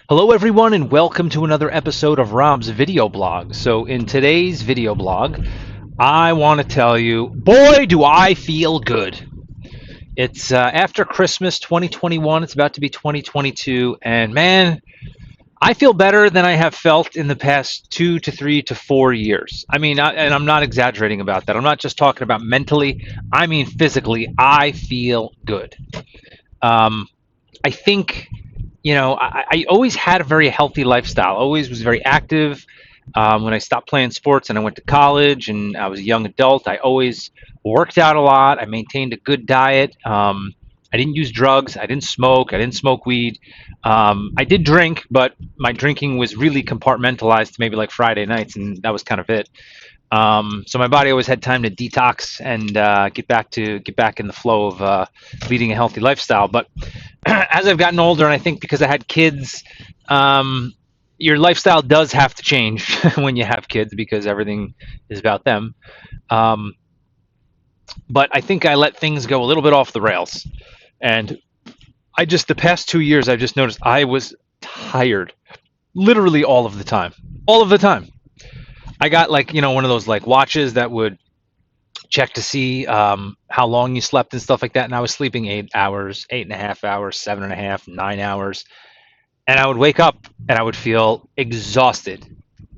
Hello, everyone, and welcome to another episode of Rob's video blog. So, in today's video blog, I want to tell you, boy, do I feel good. It's after Christmas 2021, it's about to be 2022, and man, I feel better than I have felt in the past 2 to 3 to 4 years. I mean, and I'm not exaggerating about that. I'm not just talking about mentally, I mean physically. I feel good. Um, I think I always had a very healthy lifestyle. Always was very active. When I stopped playing sports and I went to college and I was a young adult, I always worked out a lot. I maintained a good diet. I didn't use drugs. I didn't smoke. I didn't smoke weed. I did drink, but my drinking was really compartmentalized to maybe like Friday nights, and that was kind of it. So my body always had time to detox and get back in the flow of leading a healthy lifestyle. But as I've gotten older, and I think because I had kids, um, your lifestyle does have to change when you have kids because everything is about them. Um, but I think I let things go a little bit off the rails, and the past 2 years, I've just noticed I was tired, literally all of the time. I got like one of those like watches that would check to see how long you slept and stuff like that. And I was sleeping 8 hours, 8.5 hours, 7.5, 9 hours. And I would wake up and I would feel exhausted.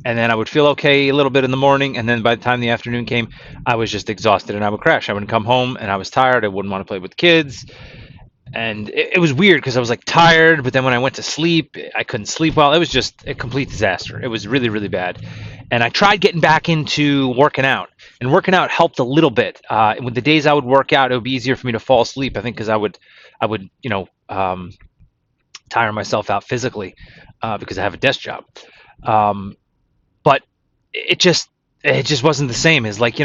And then I would feel okay a little bit in the morning. And then by the time the afternoon came, I was just exhausted and I would crash. I would come home and I was tired. I wouldn't want to play with kids. And it was weird because I was like tired, but then when I went to sleep, I couldn't sleep well. It was just a complete disaster. It was really, really bad. And I tried getting back into working out, and working out helped a little bit. With the days I would work out, it would be easier for me to fall asleep. I think because I would, tire myself out physically because I have a desk job. Um, but it just it just wasn't the same as like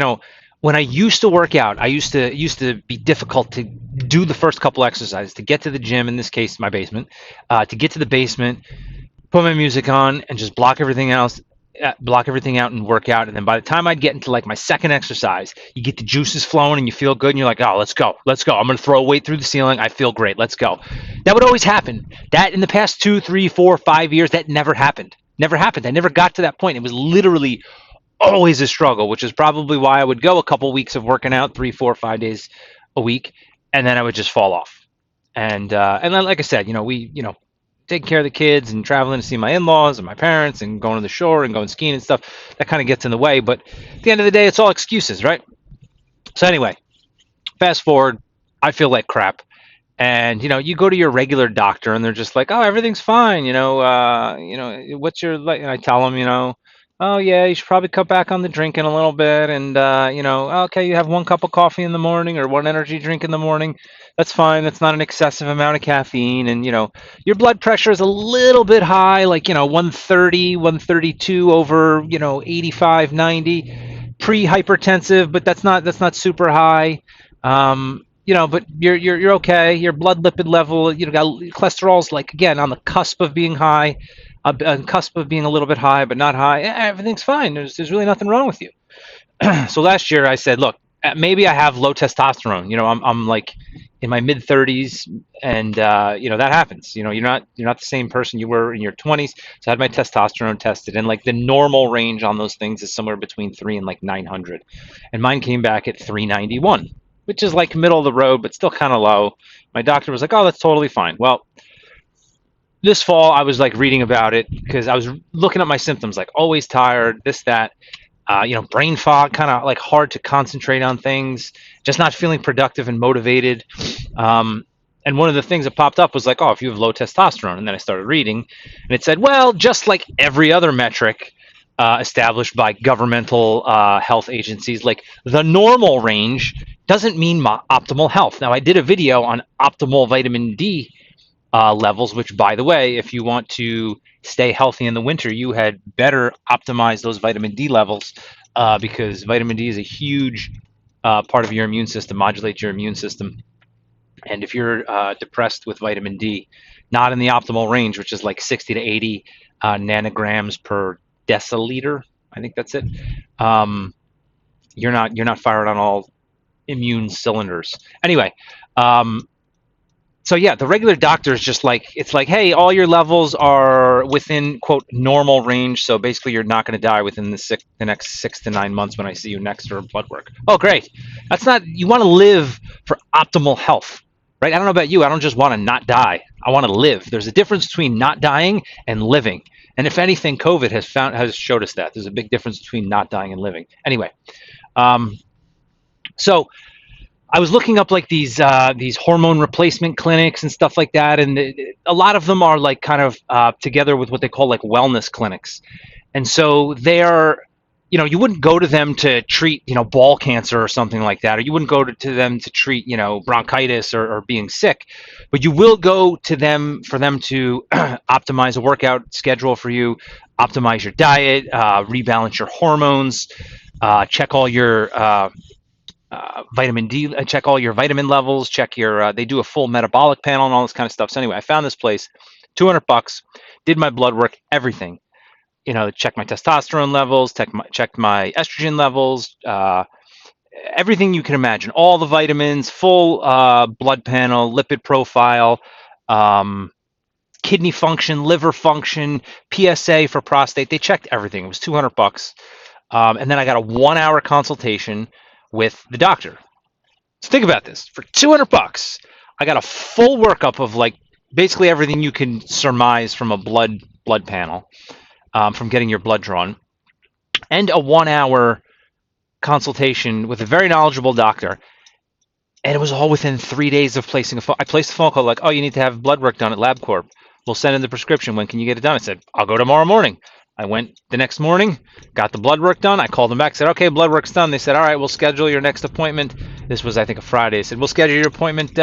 when I used to work out. I used to be difficult to do the first couple exercises to get to the gym, in this case my basement, to get to the basement, put my music on and just block everything out and work out. And then by the time I'd get into like my second exercise, you get the juices flowing and you feel good and you're like, oh, let's go, I'm going to throw a weight through the ceiling, I feel great, let's go. That would always happen. That in the past 2, 3, 4, 5 years, that never happened. I never got to that point. It was literally always a struggle, which is probably why I would go a couple weeks of working out 3, 4, 5 days a week, and then I would just fall off. And then, like I said, we taking care of the kids and traveling to see my in-laws and my parents and going to the shore and going skiing and stuff, that kind of gets in the way. But at the end of the day, it's all excuses, right? So anyway, fast forward, I feel like crap. And you go to your regular doctor and they're just like, oh, everything's fine. What's your like? And I tell them, oh yeah, you should probably cut back on the drinking a little bit. And okay, you have 1 cup of coffee in the morning or one energy drink in the morning. That's fine. That's not an excessive amount of caffeine. And your blood pressure is a little bit high, like 130, 132 over 85, 90. Pre-hypertensive, but that's not super high. But you're okay. Your blood lipid level, got cholesterol's like again on the cusp of being high, on cusp of being a little bit high, but not high. Everything's fine. There's really nothing wrong with you. So last year I said, look, maybe I have low testosterone. I'm like in my mid 30s, and that happens. You're not the same person you were in your 20s. So I had my testosterone tested, and like the normal range on those things is somewhere between 3 and like 900, and mine came back at 391, which is like middle of the road, but still kind of low. My doctor was like, "Oh, that's totally fine." Well, this fall I was like reading about it because I was looking at my symptoms, like always tired, this, that, brain fog, kind of like hard to concentrate on things, just not feeling productive and motivated. And one of the things that popped up was like, oh, if you have low testosterone. And then I started reading, and it said, well, just like every other metric established by governmental health agencies, like the normal range doesn't mean optimal health. Now, I did a video on optimal vitamin D levels, which, by the way, if you want to stay healthy in the winter, you had better optimize those vitamin D levels because vitamin D is a huge part of your immune system, modulates your immune system. And if you're depressed with vitamin D, not in the optimal range, which is like 60 to 80 nanograms per deciliter, I think that's it. You're not firing on all immune cylinders. Anyway, So yeah, the regular doctor is just like, it's like, hey, all your levels are within quote normal range, so basically you're not going to die within the next 6 to 9 months when I see you next for blood work. Oh great. That's not, you want to live for optimal health, right? I don't know about you, I don't just want to not die, I want to live. There's a difference between not dying and living, and if anything, COVID has showed us that there's a big difference between not dying and living. Anyway, um, so I was looking up like these hormone replacement clinics and stuff like that, and a lot of them are like kind of together with what they call like wellness clinics. And so they're, you wouldn't go to them to treat, ball cancer or something like that, or you wouldn't go to them to treat, bronchitis or being sick, but you will go to them for them to optimize a workout schedule for you, optimize your diet, rebalance your hormones, check all your vitamin D, check all your vitamin levels, check your, they do a full metabolic panel and all this kind of stuff. So anyway, I found this place, $200, did my blood work, everything, check my testosterone levels, check my estrogen levels, everything you can imagine, all the vitamins, full blood panel, lipid profile, um, kidney function, liver function, PSA for prostate. They checked everything. It was $200. And then I got a 1 hour consultation with the doctor. So think about this. For $200, I got a full workup of like basically everything you can surmise from a blood panel, from getting your blood drawn, and a 1 hour consultation with a very knowledgeable doctor. And it was all within 3 days of placing a phone. I placed a phone call like, oh, you need to have blood work done at LabCorp. We'll send in the prescription. When can you get it done? I said, I'll go tomorrow morning. I went the next morning, got the blood work done. I called them back, said, okay, blood work's done. They said, all right, we'll schedule your next appointment. This was, I think, a Friday. They said, we'll schedule your appointment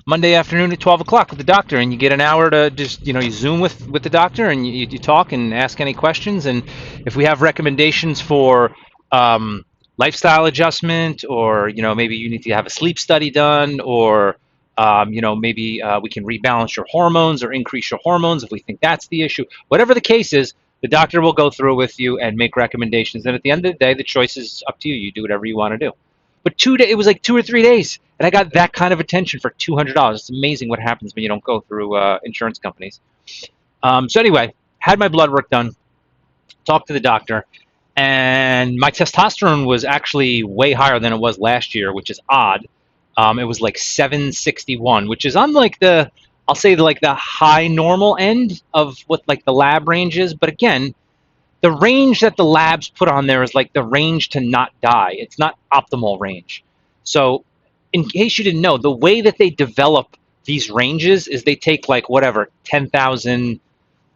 Monday afternoon at 12 o'clock with the doctor. And you get an hour to just, you Zoom with the doctor and you talk and ask any questions. And if we have recommendations for lifestyle adjustment, or maybe you need to have a sleep study done, or maybe we can rebalance your hormones or increase your hormones if we think that's the issue. Whatever the case is, the doctor will go through with you and make recommendations. And at the end of the day, the choice is up to you. You do whatever you want to do. But it was like 2 or 3 days, and I got that kind of attention for $200. It's amazing what happens when you don't go through insurance companies. So anyway, had my blood work done, talked to the doctor, and my testosterone was actually way higher than it was last year, which is odd. It was like 761, which is on like I'll say like the high normal end of what like the lab range is. But again, the range that the labs put on there is like the range to not die. It's not optimal range. So in case you didn't know, the way that they develop these ranges is they take like whatever, 10,000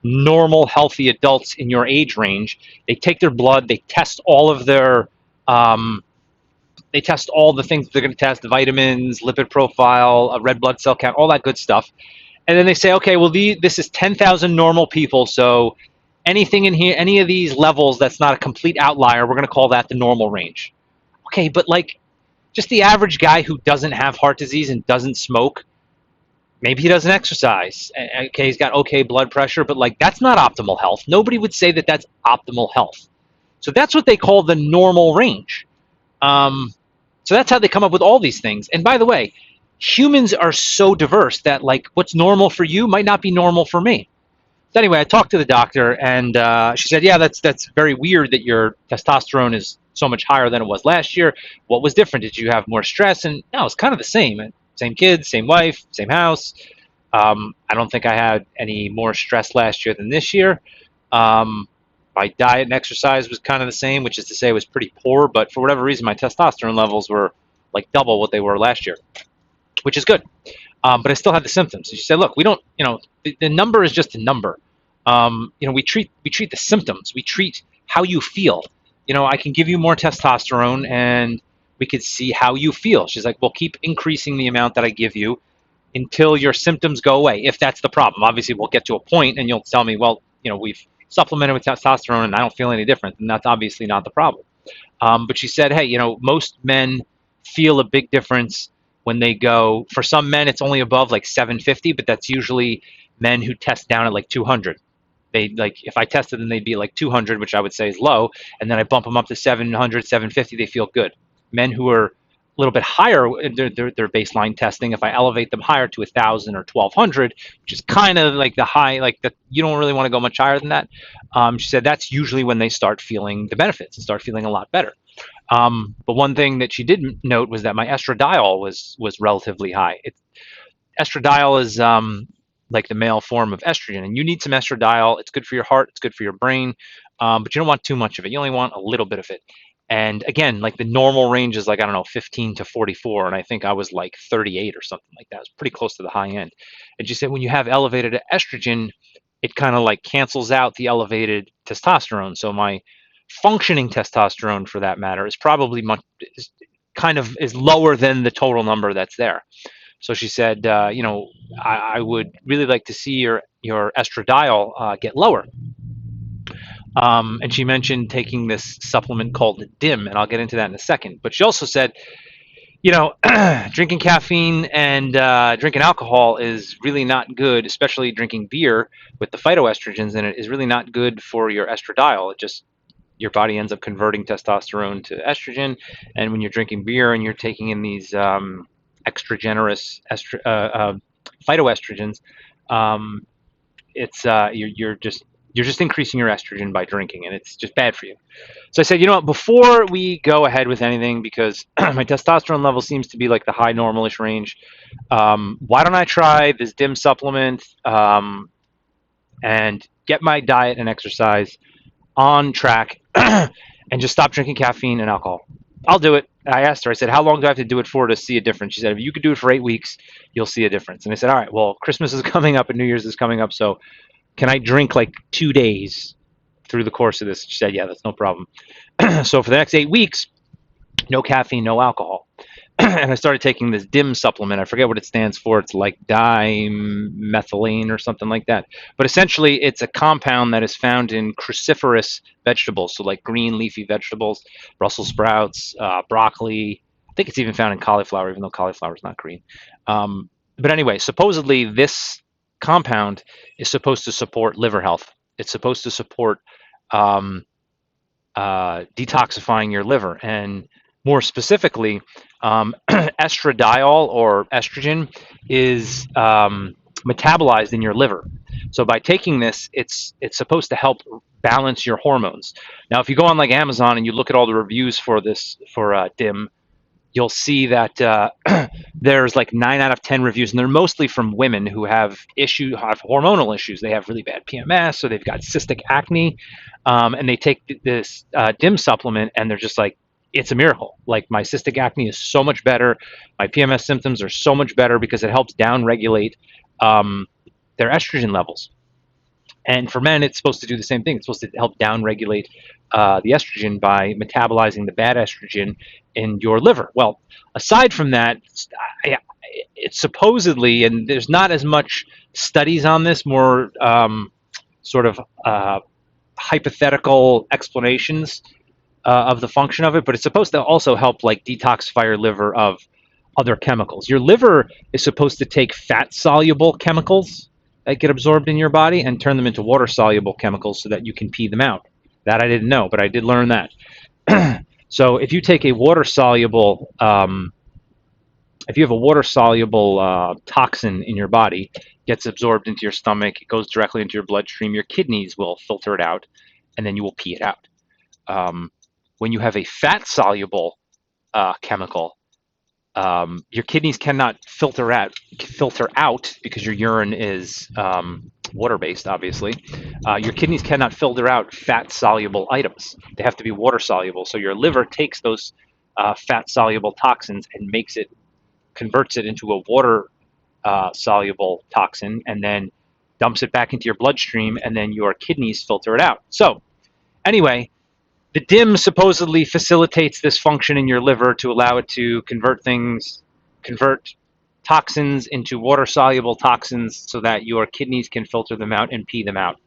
normal healthy adults in your age range. They take their blood, they test all of their they test all the things they're going to test: the vitamins, lipid profile, a red blood cell count, all that good stuff. And then they say, okay, well, this is 10,000 normal people, so anything in here, any of these levels that's not a complete outlier, we're going to call that the normal range. Okay, but like just the average guy who doesn't have heart disease and doesn't smoke, maybe he doesn't exercise. Okay, he's got okay blood pressure, but like that's not optimal health. Nobody would say that that's optimal health. So that's what they call the normal range. So that's how they come up with all these things. And by the way, humans are so diverse that like what's normal for you might not be normal for me. So anyway, I talked to the doctor, and she said, yeah, that's very weird that your testosterone is so much higher than it was last year. What was different? Did you have more stress? And no, it's kind of the same. Same kids, same wife, same house. I don't think I had any more stress last year than this year. My diet and exercise was kind of the same, which is to say it was pretty poor, but for whatever reason, my testosterone levels were like double what they were last year, which is good. But I still had the symptoms. She said, look, we don't, the number is just a number. We treat the symptoms. We treat how you feel. I can give you more testosterone and we could see how you feel. She's like, well, keep increasing the amount that I give you until your symptoms go away, if that's the problem. Obviously, we'll get to a point and you'll tell me, well, we've supplemented with testosterone and I don't feel any different. And that's obviously not the problem. But she said, hey, most men feel a big difference when they go. For some men, it's only above like 750, but that's usually men who test down at like 200. They like, if I tested them, they'd be like 200, which I would say is low. And then I bump them up to 700, 750, they feel good. Men who are little bit higher in their baseline testing, if I elevate them higher to 1,000 or 1,200, which is kind of like the high, like that you don't really want to go much higher than that. She said that's usually when they start feeling the benefits and start feeling a lot better. But one thing that she did note was that my estradiol was relatively high. Estradiol is like the male form of estrogen, and you need some estradiol. It's good for your heart, it's good for your brain, but you don't want too much of it. You only want a little bit of it. And again, like the normal range is like, I don't know, 15 to 44, and I think I was like 38 or something like that. It was pretty close to the high end. And she said when you have elevated estrogen, it kind of like cancels out the elevated testosterone. So my functioning testosterone, for that matter, is probably is lower than the total number that's there. So she said, I would really like to see your estradiol get lower. And she mentioned taking this supplement called DIM, and I'll get into that in a second. But she also said, drinking caffeine and drinking alcohol is really not good, especially drinking beer with the phytoestrogens in it is really not good for your estradiol. It just, your body ends up converting testosterone to estrogen. And when you're drinking beer and you're taking in these extra generous phytoestrogens, it's you're just increasing your estrogen by drinking, and it's just bad for you. So I said, you know what, before we go ahead with anything, because my testosterone level seems to be like the high normalish range, why don't I try this DIM supplement and get my diet and exercise on track and just stop drinking caffeine and alcohol? I'll do it. I asked her, I said, how long do I have to do it for to see a difference? She said, if you could do it for 8 weeks, you'll see a difference. And I said, all right, well, Christmas is coming up and New Year's is coming up, so can I drink like 2 days through the course of this? She said, yeah, that's no problem. So for the next 8 weeks, no caffeine, no alcohol. And I started taking this DIM supplement. I forget what it stands for. It's like dimethylane or something like that. But essentially, it's a compound that is found in cruciferous vegetables, so like green leafy vegetables, Brussels sprouts, broccoli. I think it's even found in cauliflower, even though cauliflower is not green. But anyway, supposedly this compound is supposed to support liver health. It's supposed to support detoxifying your liver, and more specifically, estradiol or estrogen is metabolized in your liver. So by taking this, it's supposed to help balance your hormones. Now, if you go on like Amazon and you look at all the reviews for this for DIM, you'll see that there's like 9 out of 10 reviews, and they're mostly from women who have hormonal issues. They have really bad PMS, or they've got cystic acne, and they take this DIM supplement, and they're just like, it's a miracle. Like, my cystic acne is so much better. My PMS symptoms are so much better because it helps downregulate their estrogen levels. And for men, it's supposed to do the same thing. It's supposed to help downregulate the estrogen by metabolizing the bad estrogen in your liver. Well, aside from that, it's supposedly, and there's not as much studies on this, more sort of hypothetical explanations of the function of it, but it's supposed to also help like detoxify your liver of other chemicals. Your liver is supposed to take fat-soluble chemicals that get absorbed in your body and turn them into water-soluble chemicals so that you can pee them out. That I didn't know, but I did learn that. So if you take a water-soluble, if you have a water-soluble toxin in your body, gets absorbed into your stomach, it goes directly into your bloodstream, your kidneys will filter it out, and then you will pee it out. When you have a fat-soluble chemical, your kidneys cannot filter out because your urine is water-based, obviously. Your kidneys cannot filter out fat-soluble items. They have to be water-soluble. So your liver takes those fat-soluble toxins and converts it into a water-soluble toxin, and then dumps it back into your bloodstream, and then your kidneys filter it out. So anyway, the DIM supposedly facilitates this function in your liver to allow it to convert toxins into water-soluble toxins so that your kidneys can filter them out and pee them out.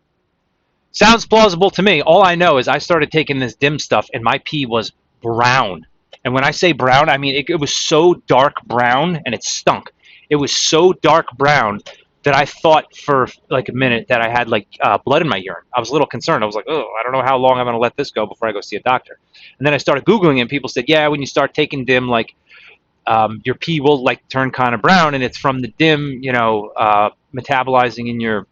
Sounds plausible to me. All I know is I started taking this DIM stuff and my pee was brown. And when I say brown, I mean it was so dark brown, and it stunk. It was so dark brown that I thought for like a minute that I had like blood in my urine. I was a little concerned. I was like, oh, I don't know how long I'm going to let this go before I go see a doctor. And then I started Googling it, and people said, yeah, when you start taking DIM, like your pee will like turn kind of brown, and it's from the dim, metabolizing in your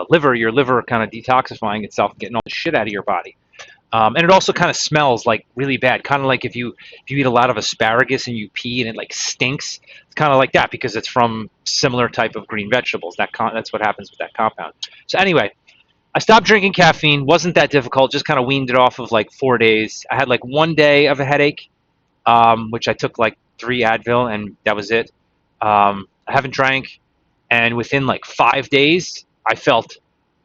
liver, your liver kind of detoxifying itself, getting all the shit out of your body. And it also kind of smells like really bad, kind of like if you eat a lot of asparagus and you pee and it like stinks. It's kind of like that because it's from similar type of green vegetables. That's what happens with that compound. So anyway, I stopped drinking caffeine. Wasn't that difficult. Just kind of weaned it off of like 4 days. I had like one day of a headache, which I took like 3 Advil, and that was it. I haven't drank, and within like 5 days, I felt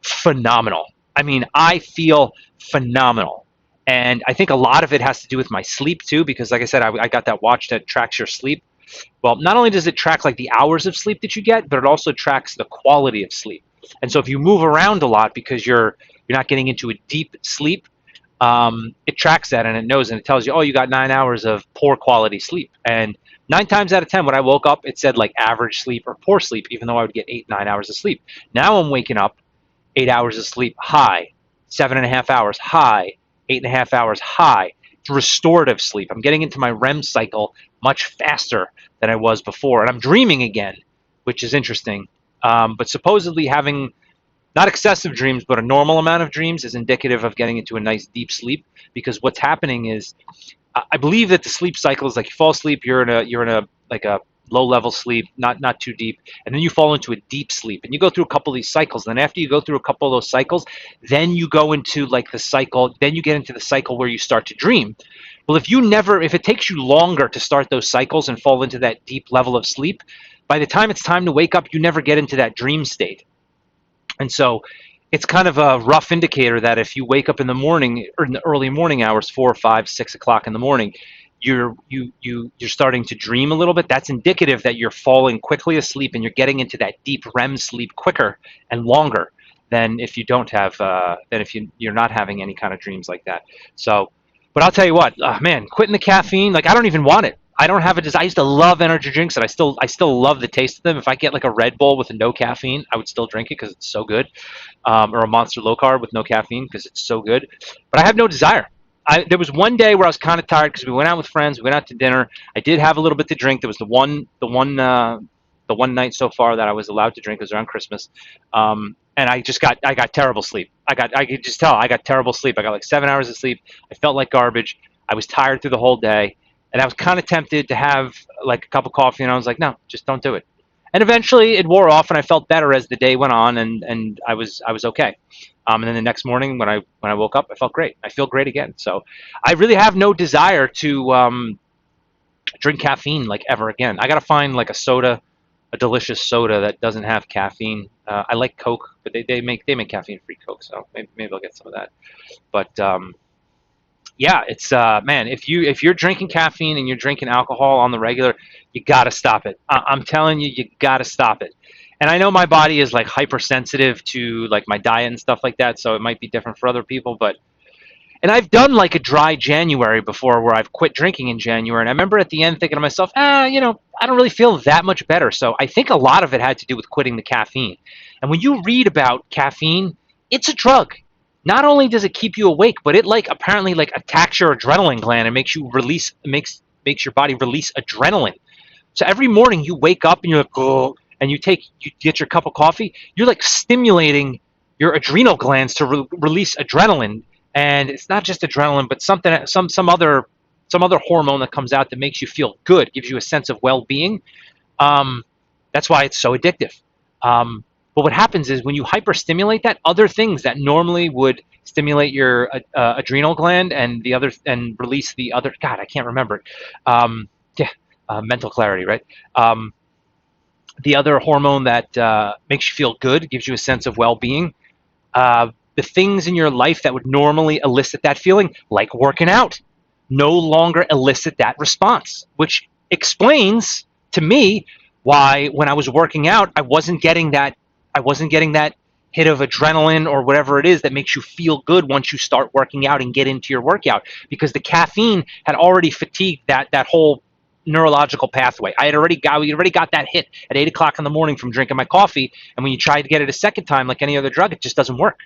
phenomenal. I mean, I feel phenomenal. And I think a lot of it has to do with my sleep too, because like I said, I got that watch that tracks your sleep. Well, not only does it track like the hours of sleep that you get, but it also tracks the quality of sleep. And so if you move around a lot because you're not getting into a deep sleep, it tracks that and it knows and it tells you, oh, you got 9 hours of poor quality sleep. And 9 times out of 10, when I woke up, it said like average sleep or poor sleep, even though I would get 8, 9 hours of sleep. Now I'm waking up 8 hours of sleep high, 7.5 hours high, 8.5 hours high. It's restorative sleep. I'm getting into my REM cycle much faster than I was before. And I'm dreaming again, which is interesting. But supposedly having not excessive dreams, but a normal amount of dreams is indicative of getting into a nice deep sleep. Because what's happening is, I believe that the sleep cycle is like you fall asleep, you're in a like a low level sleep, not too deep, and then you fall into a deep sleep, and you go through a couple of these cycles. And then after you go through a couple of those cycles, then you go into like the cycle. Then you get into the cycle where you start to dream. Well, if it takes you longer to start those cycles and fall into that deep level of sleep, by the time it's time to wake up, you never get into that dream state. And so it's kind of a rough indicator that if you wake up in the morning or in the early morning hours, 4 or 5, 6 o'clock in the morning, you're starting to dream a little bit. That's indicative that you're falling quickly asleep and you're getting into that deep REM sleep quicker and longer than if you don't have than if you're not having any kind of dreams like that. So, but I'll tell you what, man, quitting the caffeine, like I don't even want it. I don't have a desire. I used to love energy drinks, and I still love the taste of them. If I get like a Red Bull with no caffeine, I would still drink it because it's so good, or a Monster Low Carb with no caffeine because it's so good. But I have no desire. There was one day where I was kind of tired because we went out with friends. We went out to dinner. I did have a little bit to drink. There was the one night so far that I was allowed to drink. It was around Christmas, and I got terrible sleep. I could just tell I got terrible sleep. I got like 7 hours of sleep. I felt like garbage. I was tired through the whole day, and I was kind of tempted to have like a cup of coffee, and I was like, no, just don't do it. And eventually it wore off, and I felt better as the day went on, and I was okay. And then the next morning when I woke up, I felt great. I feel great again. So I really have no desire to drink caffeine like ever again. I gotta find like a delicious soda that doesn't have caffeine. I like Coke, but they make caffeine free Coke, so maybe I'll get some of that. But yeah, it's man, if you're drinking caffeine and you're drinking alcohol on the regular, you gotta stop it. I'm telling you, you gotta stop it. And I know my body is like hypersensitive to like my diet and stuff like that, so it might be different for other people. But and I've done like a dry January before where I've quit drinking in January. And I remember at the end thinking to myself, I don't really feel that much better. So I think a lot of it had to do with quitting the caffeine. And when you read about caffeine, it's a drug. Not only does it keep you awake, but it like apparently like attacks your adrenaline gland and makes your body release adrenaline. So every morning you wake up and you're like, oh, and you get your cup of coffee, you're like stimulating your adrenal glands to release adrenaline. And it's not just adrenaline, but some other hormone that comes out that makes you feel good, gives you a sense of well-being. That's why it's so addictive. But what happens is when you hyperstimulate that, other things that normally would stimulate your adrenal gland and release the other. God, I can't remember it. Yeah, mental clarity, right? The other hormone that makes you feel good, gives you a sense of well-being. The things in your life that would normally elicit that feeling, like working out, no longer elicit that response, which explains to me why when I was working out, I wasn't getting that hit of adrenaline or whatever it is that makes you feel good once you start working out and get into your workout, because the caffeine had already fatigued that whole neurological pathway. We already got that hit at 8 o'clock in the morning from drinking my coffee, and when you try to get it a second time, like any other drug, it just doesn't work.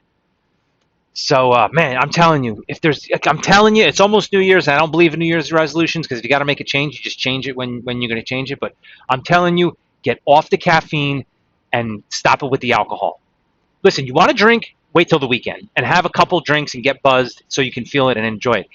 So, man, I'm telling you, if there's, like, I'm telling you, it's almost New Year's. I don't believe in New Year's resolutions because if you got to make a change, you just change it when you're going to change it. But I'm telling you, get off the caffeine and stop it with the alcohol. Listen, you want to drink, wait till the weekend and have a couple drinks and get buzzed so you can feel it and enjoy it.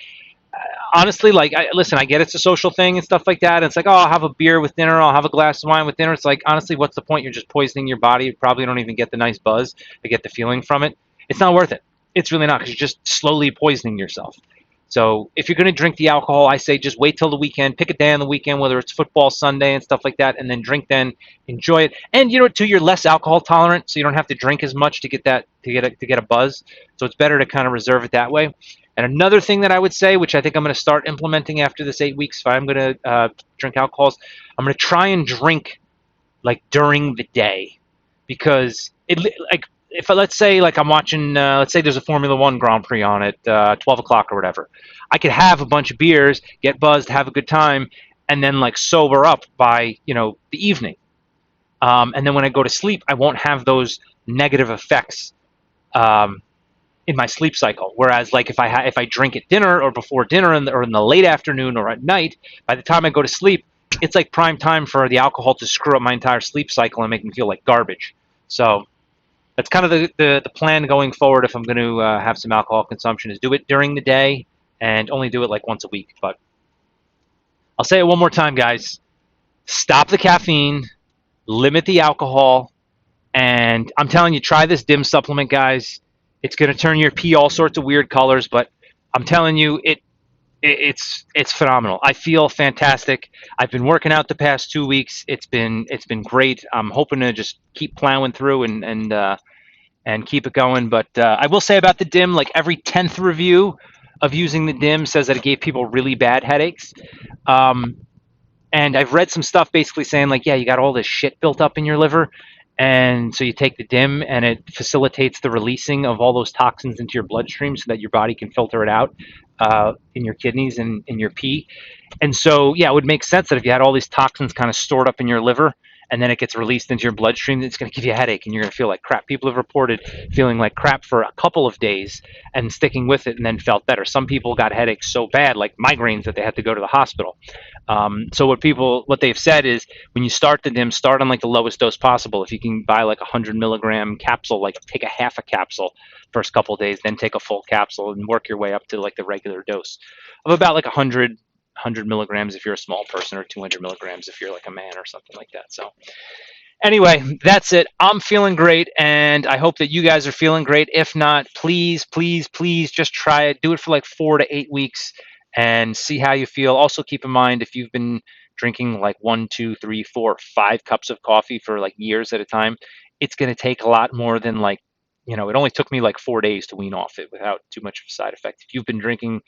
Honestly, like, listen, I get it's a social thing and stuff like that. And it's like, oh, I'll have a beer with dinner. I'll have a glass of wine with dinner. It's like, honestly, what's the point? You're just poisoning your body. You probably don't even get the nice buzz to get the feeling from it. It's not worth it. It's really not because you're just slowly poisoning yourself. So if you're going to drink the alcohol, I say just wait till the weekend. Pick a day on the weekend, whether it's football Sunday and stuff like that, and then drink then. Enjoy it, and too, you're less alcohol tolerant, so you don't have to drink as much to get that to get a buzz. So it's better to kind of reserve it that way. And another thing that I would say, which I think I'm going to start implementing after this 8 weeks, if I'm going to drink alcohols, I'm going to try and drink like during the day, because it, like, if let's say like I'm watching, let's say there's a Formula One Grand Prix on at 12 o'clock or whatever, I could have a bunch of beers, get buzzed, have a good time, and then like sober up by the evening. And then when I go to sleep, I won't have those negative effects um, in my sleep cycle. Whereas like if I drink at dinner or before dinner or in the late afternoon or at night, by the time I go to sleep, it's like prime time for the alcohol to screw up my entire sleep cycle and make me feel like garbage. So that's kind of the plan going forward. If I'm going to have some alcohol consumption, is do it during the day and only do it like once a week. But I'll say it one more time, guys. Stop the caffeine, limit the alcohol, and I'm telling you, try this dim supplement, guys. It's going to turn your pee all sorts of weird colors, but I'm telling you, it's phenomenal. I feel fantastic. I've been working out the past 2 weeks. It's been great. I'm hoping to just keep plowing through and keep it going. But I will say about the dim, like every 10th review of using the dim says that it gave people really bad headaches. Um, and I've read some stuff basically saying like, yeah, you got all this shit built up in your liver, and so you take the dim and it facilitates the releasing of all those toxins into your bloodstream so that your body can filter it out in your kidneys and in your pee. And so, yeah, it would make sense that if you had all these toxins kind of stored up in your liver and then it gets released into your bloodstream, it's going to give you a headache and you're going to feel like crap. People have reported feeling like crap for a couple of days and sticking with it and then felt better. Some people got headaches so bad, like migraines, that they had to go to the hospital. So what they've said is when you start the dim, start on like the lowest dose possible. If you can buy like 100 milligram capsule, like take a half a capsule first couple of days, then take a full capsule and work your way up to like the regular dose of about like 100 milligrams if you're a small person, or 200 milligrams if you're like a man or something like that. So anyway, that's it. I'm feeling great, and I hope that you guys are feeling great. If not, please, please, please just try it. Do it for like 4 to 8 weeks and see how you feel. Also, keep in mind if you've been drinking like 1, 2, 3, 4, 5 cups of coffee for like years at a time, it's going to take a lot more than like, it only took me like 4 days to wean off it without too much of a side effect. If you've been drinking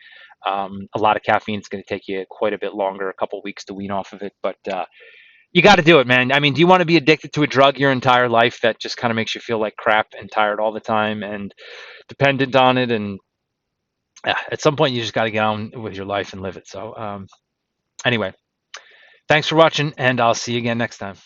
a lot of caffeine, it's going to take you quite a bit longer, a couple of weeks to wean off of it. But you got to do it, man. I mean, do you want to be addicted to a drug your entire life that just kind of makes you feel like crap and tired all the time and dependent on it? And at some point, you just got to get on with your life and live it. So, anyway, thanks for watching, and I'll see you again next time.